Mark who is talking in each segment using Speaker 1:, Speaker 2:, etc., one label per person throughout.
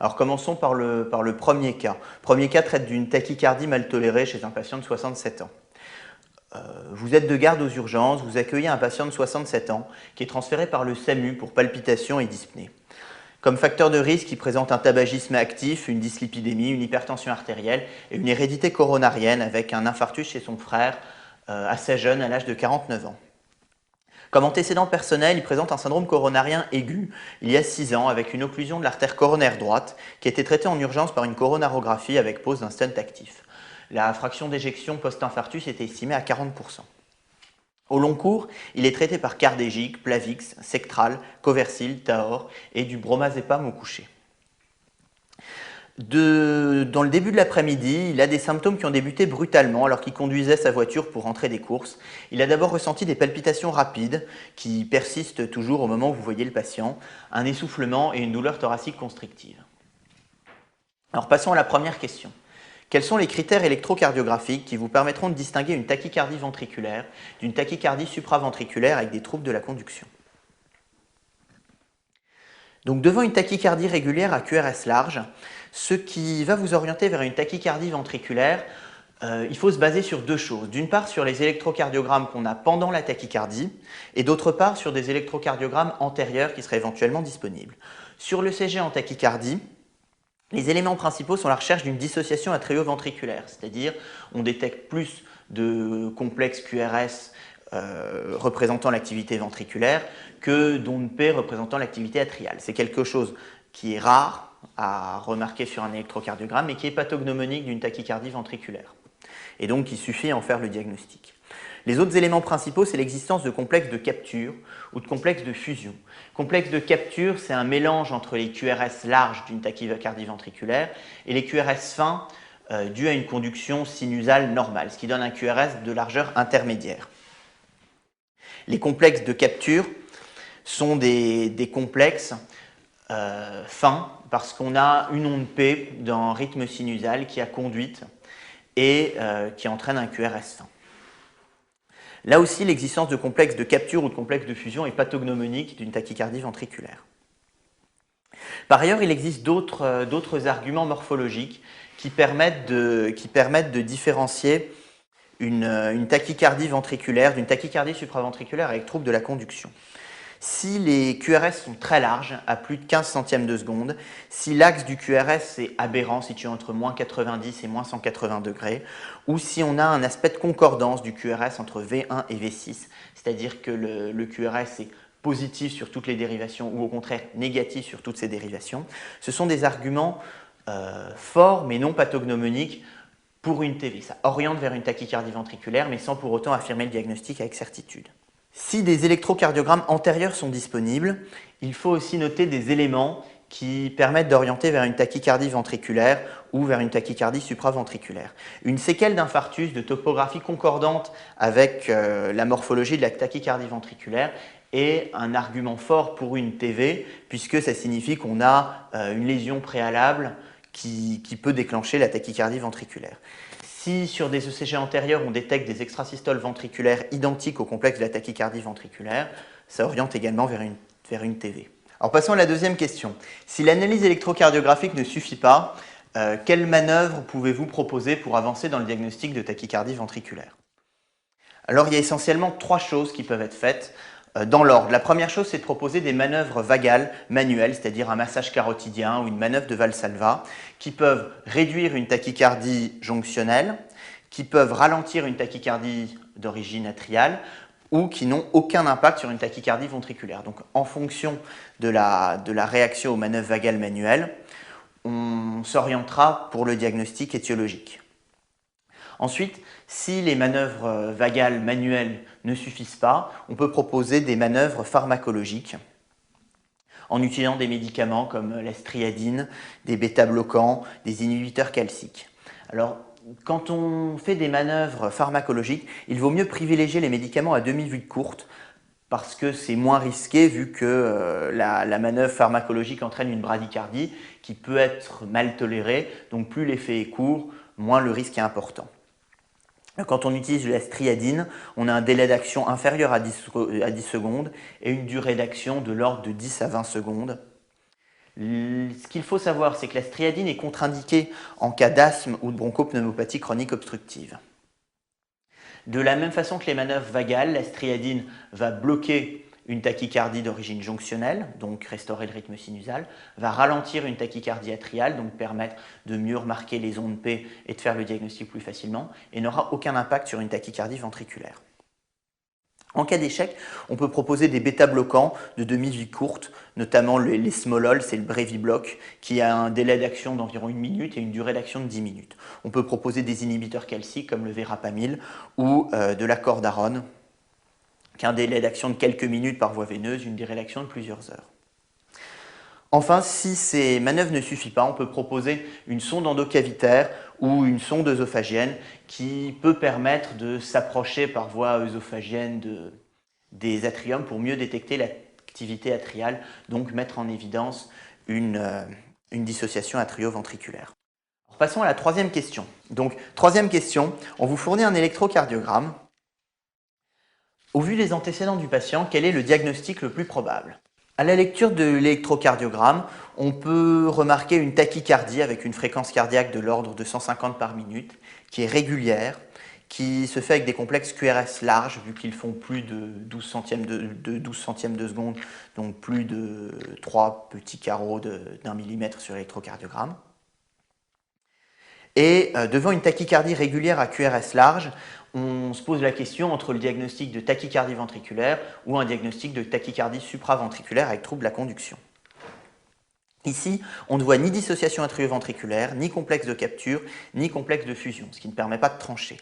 Speaker 1: Alors commençons par le premier cas. Le premier cas traite d'une tachycardie mal tolérée chez un patient de 67 ans. Vous êtes de garde aux urgences, vous accueillez un patient de 67 ans qui est transféré par le SAMU pour palpitations et dyspnée. Comme facteur de risque, il présente un tabagisme actif, une dyslipidémie, une hypertension artérielle et une hérédité coronarienne avec un infarctus chez son frère assez jeune, à l'âge de 49 ans. Comme antécédent personnel, il présente un syndrome coronarien aigu il y a 6 ans avec une occlusion de l'artère coronaire droite qui a été traitée en urgence par une coronarographie avec pose d'un stent actif. La fraction d'éjection post-infarctus était estimée à 40%. Au long cours, il est traité par Cardégique, Plavix, Sectral, Coversil, Taor et du bromazépam au coucher. Dans le début de l'après-midi, il a des symptômes qui ont débuté brutalement alors qu'il conduisait sa voiture pour rentrer des courses. Il a d'abord ressenti des palpitations rapides qui persistent toujours au moment où vous voyez le patient, un essoufflement et une douleur thoracique constrictive. Alors passons à la première question. Quels sont les critères électrocardiographiques qui vous permettront de distinguer une tachycardie ventriculaire d'une tachycardie supraventriculaire avec des troubles de la conduction? Donc devant une tachycardie régulière à QRS large, ce qui va vous orienter vers une tachycardie ventriculaire, il faut se baser sur deux choses. D'une part sur les électrocardiogrammes qu'on a pendant la tachycardie et d'autre part sur des électrocardiogrammes antérieurs qui seraient éventuellement disponibles. Sur le CG en tachycardie, les éléments principaux sont la recherche d'une dissociation atrioventriculaire, c'est-à-dire on détecte plus de complexes QRS représentant l'activité ventriculaire que d'ondes P représentant l'activité atriale. C'est quelque chose qui est rare à remarquer sur un électrocardiogramme mais qui est pathognomonique d'une tachycardie ventriculaire. Et donc il suffit à en faire le diagnostic. Les autres éléments principaux, c'est l'existence de complexes de capture ou de complexes de fusion. Complexe de capture, c'est un mélange entre les QRS larges d'une tachycardie ventriculaire et les QRS fins dus à une conduction sinusale normale, ce qui donne un QRS de largeur intermédiaire. Les complexes de capture sont des complexes fins parce qu'on a une onde P d'un rythme sinusal qui a conduite et qui entraîne un QRS fin. Là aussi, l'existence de complexes de capture ou de complexes de fusion est pathognomonique d'une tachycardie ventriculaire. Par ailleurs, il existe d'autres arguments morphologiques qui permettent de différencier une tachycardie ventriculaire d'une tachycardie supraventriculaire avec trouble de la conduction. Si les QRS sont très larges, à plus de 15 centièmes de seconde, si l'axe du QRS est aberrant, situé entre moins 90 et moins 180 degrés, ou si on a un aspect de concordance du QRS entre V1 et V6, c'est-à-dire que le QRS est positif sur toutes les dérivations ou au contraire négatif sur toutes ces dérivations, ce sont des arguments forts mais non pathognomoniques pour une TV. Ça oriente vers une tachycardie ventriculaire mais sans pour autant affirmer le diagnostic avec certitude. Si des électrocardiogrammes antérieurs sont disponibles, il faut aussi noter des éléments qui permettent d'orienter vers une tachycardie ventriculaire ou vers une tachycardie supraventriculaire. Une séquelle d'infarctus de topographie concordante avec la morphologie de la tachycardie ventriculaire est un argument fort pour une TV puisque ça signifie qu'on a une lésion préalable qui peut déclencher la tachycardie ventriculaire. Si sur des ECG antérieurs, on détecte des extrasystoles ventriculaires identiques au complexe de la tachycardie ventriculaire, ça oriente également vers une TV. Alors passons à la deuxième question. Si l'analyse électrocardiographique ne suffit pas, quelle manœuvre pouvez-vous proposer pour avancer dans le diagnostic de tachycardie ventriculaire? Alors il y a essentiellement trois choses qui peuvent être faites dans l'ordre. La première chose, c'est de proposer des manœuvres vagales manuelles, c'est-à-dire un massage carotidien ou une manœuvre de Valsalva, qui peuvent réduire une tachycardie jonctionnelle, qui peuvent ralentir une tachycardie d'origine atriale ou qui n'ont aucun impact sur une tachycardie ventriculaire. Donc en fonction de la réaction aux manœuvres vagales manuelles, on s'orientera pour le diagnostic étiologique. Ensuite, si les manœuvres vagales manuelles ne suffisent pas, on peut proposer des manœuvres pharmacologiques en utilisant des médicaments comme la striadine, des bêta-bloquants, des inhibiteurs calciques. Alors, quand on fait des manœuvres pharmacologiques, il vaut mieux privilégier les médicaments à demi-vue courte parce que c'est moins risqué vu que la manœuvre pharmacologique entraîne une bradycardie qui peut être mal tolérée, donc plus l'effet est court, moins le risque est important. Quand on utilise de la striadine, on a un délai d'action inférieur à 10 secondes et une durée d'action de l'ordre de 10 à 20 secondes. Ce qu'il faut savoir, c'est que la striadine est contre-indiquée en cas d'asthme ou de bronchopneumopathie chronique obstructive. De la même façon que les manœuvres vagales, la striadine va bloquer une tachycardie d'origine jonctionnelle, donc restaurer le rythme sinusal, va ralentir une tachycardie atriale, donc permettre de mieux remarquer les ondes P et de faire le diagnostic plus facilement, et n'aura aucun impact sur une tachycardie ventriculaire. En cas d'échec, on peut proposer des bêta-bloquants de demi-vie courte, notamment les Smolol, c'est le Brevibloc, qui a un délai d'action d'environ 1 minute et une durée d'action de 10 minutes. On peut proposer des inhibiteurs calciques comme le Verapamil ou de la Cordarone, qui a un délai d'action de quelques minutes par voie veineuse, une durée d'action de plusieurs heures. Enfin, si ces manœuvres ne suffisent pas, on peut proposer une sonde endocavitaire ou une sonde œsophagienne qui peut permettre de s'approcher par voie œsophagienne des atriums pour mieux détecter l'activité atriale, donc mettre en évidence une dissociation atrio-ventriculaire. Passons à la troisième question. Donc, troisième question, on vous fournit un électrocardiogramme. Au vu des antécédents du patient, quel est le diagnostic le plus probable ? À la lecture de l'électrocardiogramme, on peut remarquer une tachycardie avec une fréquence cardiaque de l'ordre de 150 par minute, qui est régulière, qui se fait avec des complexes QRS larges, vu qu'ils font plus de 12 centièmes de seconde, donc plus de 3 petits carreaux d'1 millimètre sur l'électrocardiogramme. Et devant une tachycardie régulière à QRS large, on se pose la question entre le diagnostic de tachycardie ventriculaire ou un diagnostic de tachycardie supraventriculaire avec trouble de la conduction. Ici, on ne voit ni dissociation atrioventriculaire, ni complexe de capture, ni complexe de fusion, ce qui ne permet pas de trancher.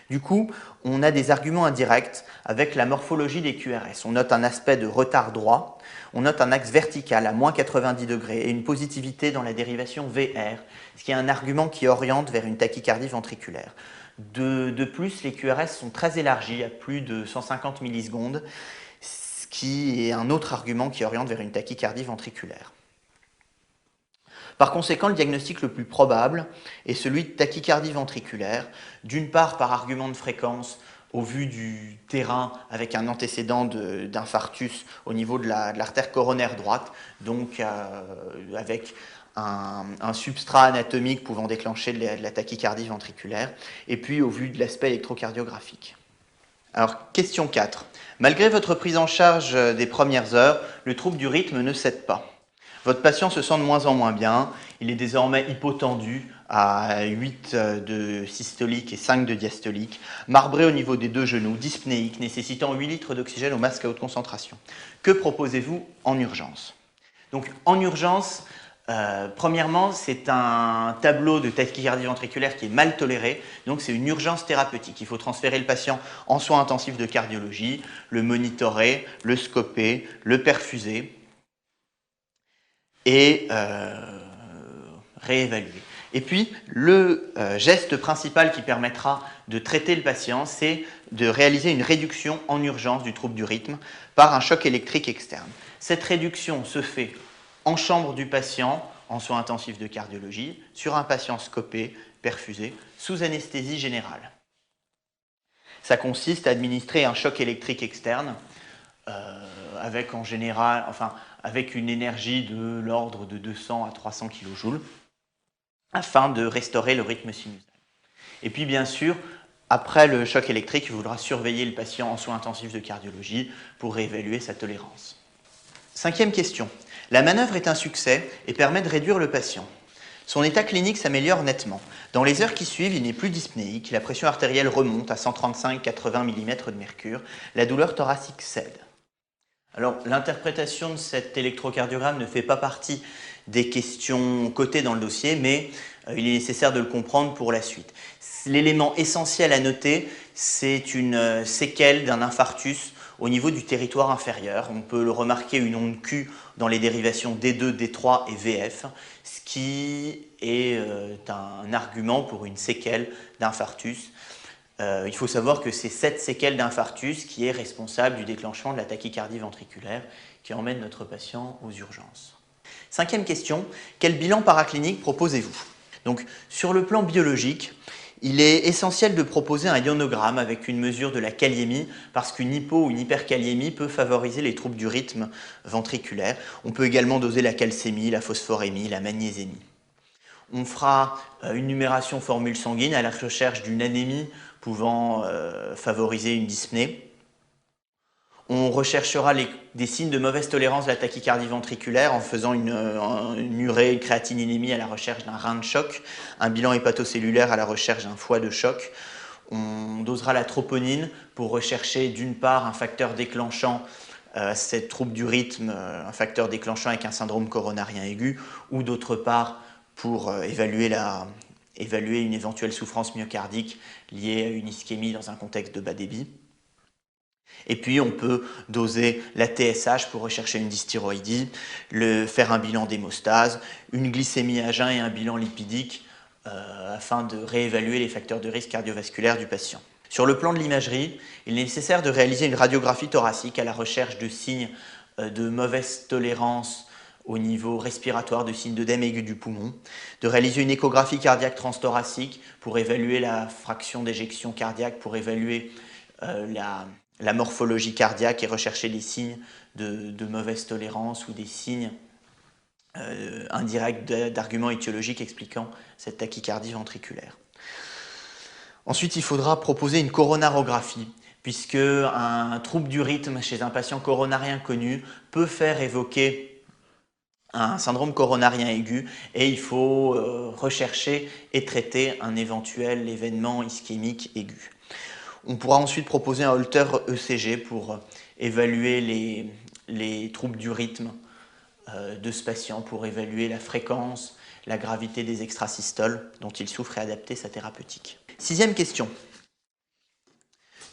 Speaker 1: Du coup, on a des arguments indirects avec la morphologie des QRS. On note un aspect de retard droit, on note un axe vertical à moins 90 degrés et une positivité dans la dérivation VR, ce qui est un argument qui oriente vers une tachycardie ventriculaire. De plus, les QRS sont très élargis, à plus de 150 millisecondes, ce qui est un autre argument qui oriente vers une tachycardie ventriculaire. Par conséquent, le diagnostic le plus probable est celui de tachycardie ventriculaire, d'une part par argument de fréquence au vu du terrain avec un antécédent d'infarctus au niveau de l'artère coronaire droite, donc avec un substrat anatomique pouvant déclencher de la tachycardie ventriculaire, et puis au vu de l'aspect électrocardiographique. Alors, question 4. Malgré votre prise en charge des premières heures, le trouble du rythme ne cède pas. Votre patient se sent de moins en moins bien, il est désormais hypotendu à 8 de systolique et 5 de diastolique, marbré au niveau des 2 genoux, dyspnéique, nécessitant 8 litres d'oxygène au masque à haute concentration. Que proposez-vous en urgence? Donc en urgence, premièrement, c'est un tableau de tachycardie ventriculaire qui est mal toléré, donc c'est une urgence thérapeutique. Il faut transférer le patient en soins intensifs de cardiologie, le monitorer, le scoper, le perfuser et réévaluer. Et puis, le geste principal qui permettra de traiter le patient, c'est de réaliser une réduction en urgence du trouble du rythme par un choc électrique externe. Cette réduction se fait en chambre du patient, en soins intensifs de cardiologie, sur un patient scopé, perfusé, sous anesthésie générale. Ça consiste à administrer un choc électrique externe avec en général, avec une énergie de l'ordre de 200 à 300 kJ afin de restaurer le rythme sinusal. Et puis bien sûr, après le choc électrique, il faudra surveiller le patient en soins intensifs de cardiologie pour réévaluer sa tolérance. 5e question. La manœuvre est un succès et permet de réduire le patient. Son état clinique s'améliore nettement. Dans les heures qui suivent, il n'est plus dyspnéique, la pression artérielle remonte à 135-80 mm de mercure, la douleur thoracique cède. Alors, l'interprétation de cet électrocardiogramme ne fait pas partie des questions cotées dans le dossier, mais il est nécessaire de le comprendre pour la suite. L'élément essentiel à noter, c'est une séquelle d'un infarctus au niveau du territoire inférieur. On peut le remarquer une onde Q dans les dérivations D2, D3 et VF, ce qui est un argument pour une séquelle d'infarctus. Il faut savoir que c'est cette séquelle d'infarctus qui est responsable du déclenchement de la tachycardie ventriculaire qui emmène notre patient aux urgences. 5e question, quel bilan paraclinique proposez-vous? Donc, sur le plan biologique, Il est essentiel de proposer un ionogramme avec une mesure de la kaliémie parce qu'une hypo ou une hyperkaliémie peut favoriser les troubles du rythme ventriculaire. On peut également doser la calcémie, la phosphorémie, la magnésémie. On fera une numération formule sanguine à la recherche d'une anémie pouvant favoriser une dyspnée. On recherchera des signes de mauvaise tolérance de la tachycardie ventriculaire en faisant une urée, une créatininémie à la recherche d'un rein de choc, un bilan hépatocellulaire à la recherche d'un foie de choc. On dosera la troponine pour rechercher d'une part un facteur déclenchant cette trouble du rythme, un facteur déclenchant avec un syndrome coronarien aigu, ou d'autre part pour évaluer une éventuelle souffrance myocardique liée à une ischémie dans un contexte de bas débit. Et puis on peut doser la TSH pour rechercher une dysthyroïdie, faire un bilan d'hémostase, une glycémie à jeun et un bilan lipidique afin de réévaluer les facteurs de risque cardiovasculaire du patient. Sur le plan de l'imagerie, il est nécessaire de réaliser une radiographie thoracique à la recherche de signes de mauvaise tolérance au niveau respiratoire, de signes d'œdème aigu du poumon, de réaliser une échographie cardiaque transthoracique pour évaluer la fraction d'éjection cardiaque, pour évaluer la morphologie cardiaque et rechercher des signes de mauvaise tolérance ou des signes indirects d'arguments étiologiques expliquant cette tachycardie ventriculaire. Ensuite, il faudra proposer une coronarographie, puisque un trouble du rythme chez un patient coronarien connu peut faire évoquer un syndrome coronarien aigu et il faut rechercher et traiter un éventuel événement ischémique aigu. On pourra ensuite proposer un holter ECG pour évaluer les troubles du rythme de ce patient, pour évaluer la fréquence, la gravité des extrasystoles dont il souffre et adapter sa thérapeutique. Sixième question.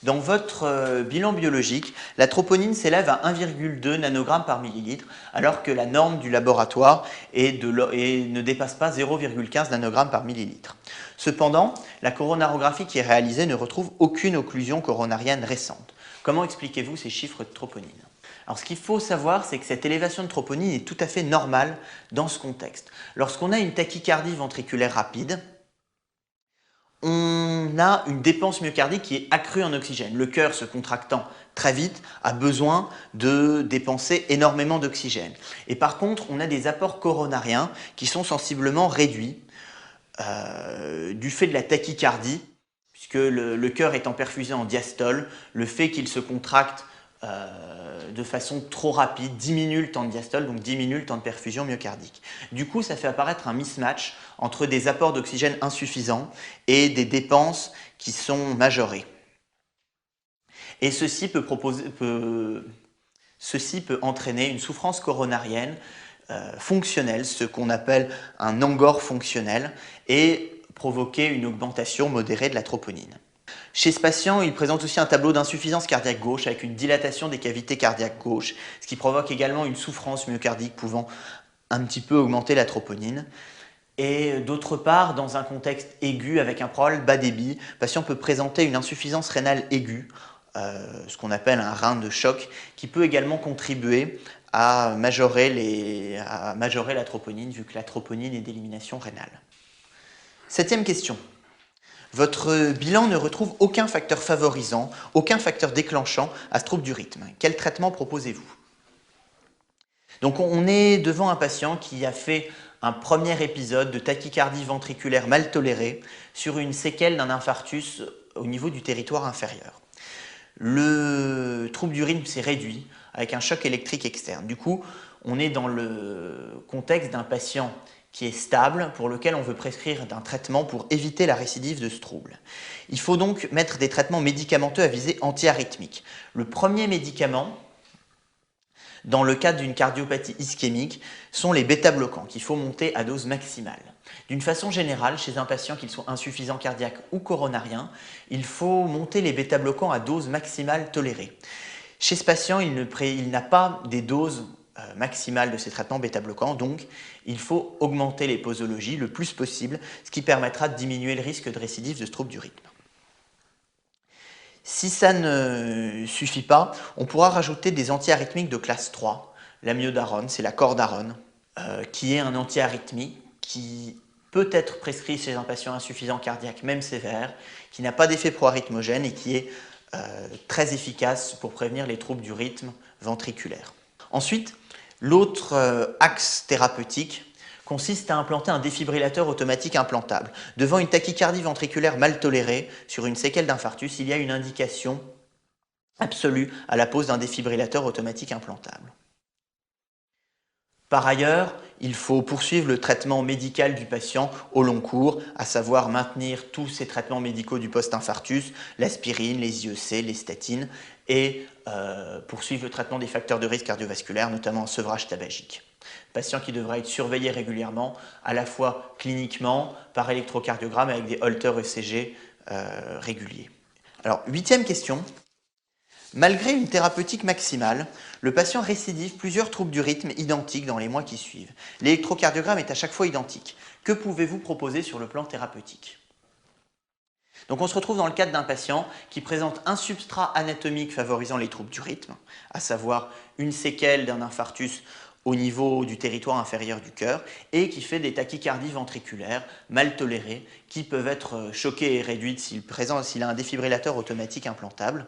Speaker 1: Dans votre bilan biologique, la troponine s'élève à 1,2 nanogrammes par millilitre, alors que la norme du laboratoire ne dépasse pas 0,15 nanogrammes par millilitre. Cependant, la coronarographie qui est réalisée ne retrouve aucune occlusion coronarienne récente. Comment expliquez-vous ces chiffres de troponine? Alors, ce qu'il faut savoir, c'est que cette élévation de troponine est tout à fait normale dans ce contexte. Lorsqu'on a une tachycardie ventriculaire rapide, on a une dépense myocardique qui est accrue en oxygène. Le cœur, se contractant très vite, a besoin de dépenser énormément d'oxygène. Et par contre, on a des apports coronariens qui sont sensiblement réduits du fait de la tachycardie, puisque le cœur étant perfusé en diastole, le fait qu'il se contracte de façon trop rapide diminue le temps de diastole, donc diminue le temps de perfusion myocardique. Du coup, ça fait apparaître un mismatch entre des apports d'oxygène insuffisants et des dépenses qui sont majorées. Et ceci peut entraîner une souffrance coronarienne fonctionnelle, ce qu'on appelle un angor fonctionnel, et provoquer une augmentation modérée de la troponine. Chez ce patient, il présente aussi un tableau d'insuffisance cardiaque gauche avec une dilatation des cavités cardiaques gauches, ce qui provoque également une souffrance myocardique pouvant un petit peu augmenter la troponine. Et d'autre part, dans un contexte aigu avec un problème bas débit, le patient peut présenter une insuffisance rénale aiguë, ce qu'on appelle un rein de choc, qui peut également contribuer à majorer la troponine, vu que la troponine est d'élimination rénale. Septième question. Votre bilan ne retrouve aucun facteur favorisant, aucun facteur déclenchant à ce trouble du rythme. Quel traitement proposez-vous? Donc on est devant un patient qui a fait un premier épisode de tachycardie ventriculaire mal tolérée sur une séquelle d'un infarctus au niveau du territoire inférieur. Le trouble du rythme s'est réduit avec un choc électrique externe. Du coup, on est dans le contexte d'un patient qui est stable, pour lequel on veut prescrire un traitement pour éviter la récidive de ce trouble. Il faut donc mettre des traitements médicamenteux à visée antiarythmique. Le premier médicament, dans le cadre d'une cardiopathie ischémique, sont les bêta-bloquants qu'il faut monter à dose maximale. D'une façon générale, chez un patient qu'il soit insuffisant cardiaque ou coronarien, il faut monter les bêta-bloquants à dose maximale tolérée. Chez ce patient, il n'a pas des doses maximale de ces traitements bêta-bloquants, donc il faut augmenter les posologies le plus possible, ce qui permettra de diminuer le risque de récidive de ce trouble du rythme. Si ça ne suffit pas, on pourra rajouter des antiarythmiques de classe 3, l'amiodarone, c'est la cordarone, qui est un antiarythmique qui peut être prescrit chez un patient insuffisant cardiaque, même sévère, qui n'a pas d'effet proarythmogène et qui est très efficace pour prévenir les troubles du rythme ventriculaire. Ensuite, l'autre axe thérapeutique consiste à implanter un défibrillateur automatique implantable. Devant une tachycardie ventriculaire mal tolérée sur une séquelle d'infarctus, il y a une indication absolue à la pose d'un défibrillateur automatique implantable. Par ailleurs, il faut poursuivre le traitement médical du patient au long cours, à savoir maintenir tous ces traitements médicaux du post-infarctus, l'aspirine, les IEC, les statines, et poursuivre le traitement des facteurs de risque cardiovasculaire, notamment un sevrage tabagique. Patient qui devra être surveillé régulièrement, à la fois cliniquement, par électrocardiogramme avec des holters ECG réguliers. Alors, 8e question. Malgré une thérapeutique maximale, le patient récidive plusieurs troubles du rythme identiques dans les mois qui suivent. L'électrocardiogramme est à chaque fois identique. Que pouvez-vous proposer sur le plan thérapeutique? Donc on se retrouve dans le cadre d'un patient qui présente un substrat anatomique favorisant les troubles du rythme, à savoir une séquelle d'un infarctus au niveau du territoire inférieur du cœur et qui fait des tachycardies ventriculaires mal tolérées qui peuvent être choquées et réduites s'il a un défibrillateur automatique implantable,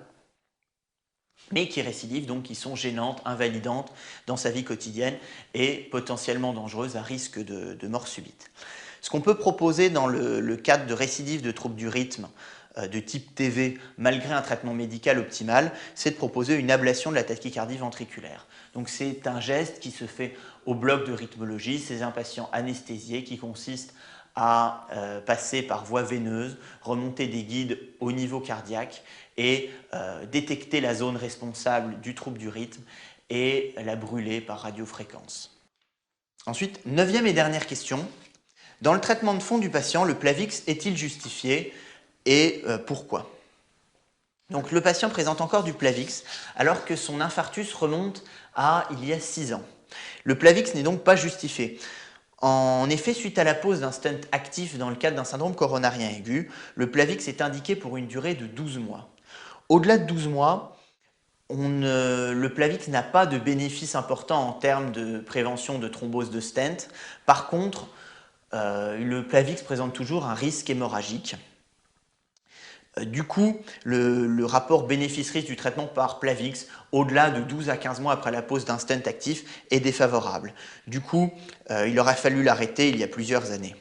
Speaker 1: mais qui récidivent, donc qui sont gênantes, invalidantes dans sa vie quotidienne et potentiellement dangereuses à risque de mort subite. Ce qu'on peut proposer dans le cadre de récidive de troubles du rythme de type TV, malgré un traitement médical optimal, c'est de proposer une ablation de la tachycardie ventriculaire. Donc c'est un geste qui se fait au bloc de rythmologie, c'est un patient anesthésié qui consiste à passer par voie veineuse, remonter des guides au niveau cardiaque et détecter la zone responsable du trouble du rythme et la brûler par radiofréquence. Ensuite, 9e et dernière question. Dans le traitement de fond du patient, le Plavix est-il justifié et pourquoi? Donc le patient présente encore du Plavix alors que son infarctus remonte à il y a 6 ans. Le Plavix n'est donc pas justifié. En effet, suite à la pose d'un stent actif dans le cadre d'un syndrome coronarien aigu, le Plavix est indiqué pour une durée de 12 mois. Au-delà de 12 mois, le Plavix n'a pas de bénéfice important en termes de prévention de thrombose de stent. Par contre, le Plavix présente toujours un risque hémorragique. Du coup, le rapport bénéfice-risque du traitement par Plavix, au-delà de 12 à 15 mois après la pose d'un stent actif, est défavorable. Du coup, il aurait fallu l'arrêter il y a plusieurs années.